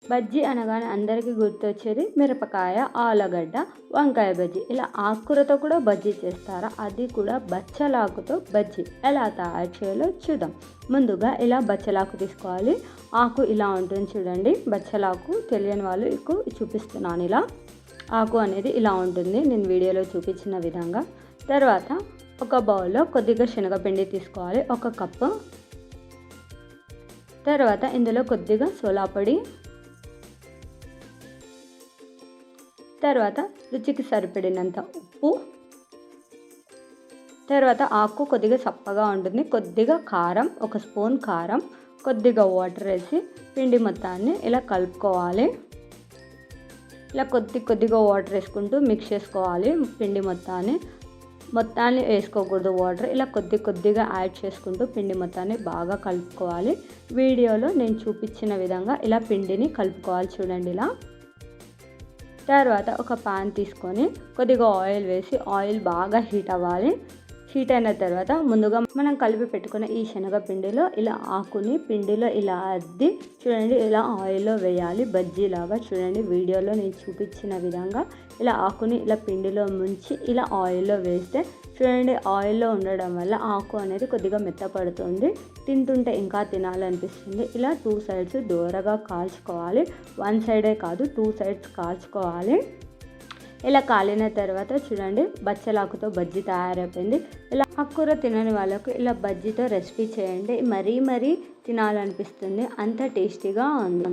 బజ్జీ అనగానే అందరికీ గుర్తొచ్చేది మిరపకాయ, ఆలుగడ్డ, వంకాయ బజ్జీ. ఇలా ఆకుకూరతో కూడా బజ్జీ చేస్తారా? అది కూడా బచ్చలాకుతో బజ్జీ. ఎలా తయారు చేయాలో చూద్దాం. ముందుగా ఇలా బచ్చలాకు తీసుకోవాలి. ఆకు ఇలా ఉంటుంది చూడండి. బచ్చలాకు తెలియని వాళ్ళు ఎక్కువ చూపిస్తున్నాను. ఇలా ఆకు అనేది ఇలా ఉంటుంది నేను వీడియోలో చూపించిన విధంగా. తర్వాత ఒక బౌల్లో కొద్దిగా శనగపిండి తీసుకోవాలి, 1 కప్పు. తర్వాత ఇందులో కొద్దిగా సోలా పొడి, తర్వాత రుచికి సరిపడినంత ఉప్పు, తర్వాత ఆకు కొద్దిగా చప్పగా ఉంటుంది, కొద్దిగా కారం, 1 స్పూన్ కారం, కొద్దిగా వాటర్ వేసి పిండి మొత్తాన్ని ఇలా కలుపుకోవాలి. ఇలా కొద్దిగా వాటర్ వేసుకుంటూ మిక్స్ చేసుకోవాలి. పిండి మొత్తాన్ని వేసుకోకూడదు వాటర్. ఇలా కొద్దిగా యాడ్ చేసుకుంటూ పిండి మొత్తాన్ని బాగా కలుపుకోవాలి. వీడియోలో నేను చూపించిన విధంగా ఇలా పిండిని కలుపుకోవాలి చూడండి. ఇలా తర్వాత ఒక పాన్ తీసుకొని కొద్దిగా ఆయిల్ వేసి ఆయిల్ బాగా హీట్ అవ్వాలి. హీట్ అయిన తర్వాత ముందుగా మనం కలిపి పెట్టుకున్న ఈ శనగపిండిలో ఇలా ఆకుని పిండిలో ఇలా అద్ది చూడండి, ఇలా ఆయిల్లో వేయాలి బజ్జీలాగా. చూడండి వీడియోలో నేను చూపించిన విధంగా ఇలా ఆకుని ఇలా పిండిలో ముంచి ఇలా ఆయిల్లో వేస్తే చూడండి, ఆయిల్లో ఉండడం వల్ల ఆకు అనేది కొద్దిగా మెత్తపడుతుంది, తింటుంటే ఇంకా తినాలనిపిస్తుంది. ఇలా 2 సైడ్స్ దూరగా కాల్చుకోవాలి. 1 సైడే కాదు 2 సైడ్స్ కాల్చుకోవాలి. ఇలా కాలిన తర్వాత చూడండి బచ్చలాకుతో బజ్జీ తయారైపోయింది. ఇలా ఆకుకూర తినని వాళ్ళకు ఇలా బజ్జీతో రెసిపీ చేయండి, మరీ తినాలనిపిస్తుంది, అంత టేస్టీగా ఉంది.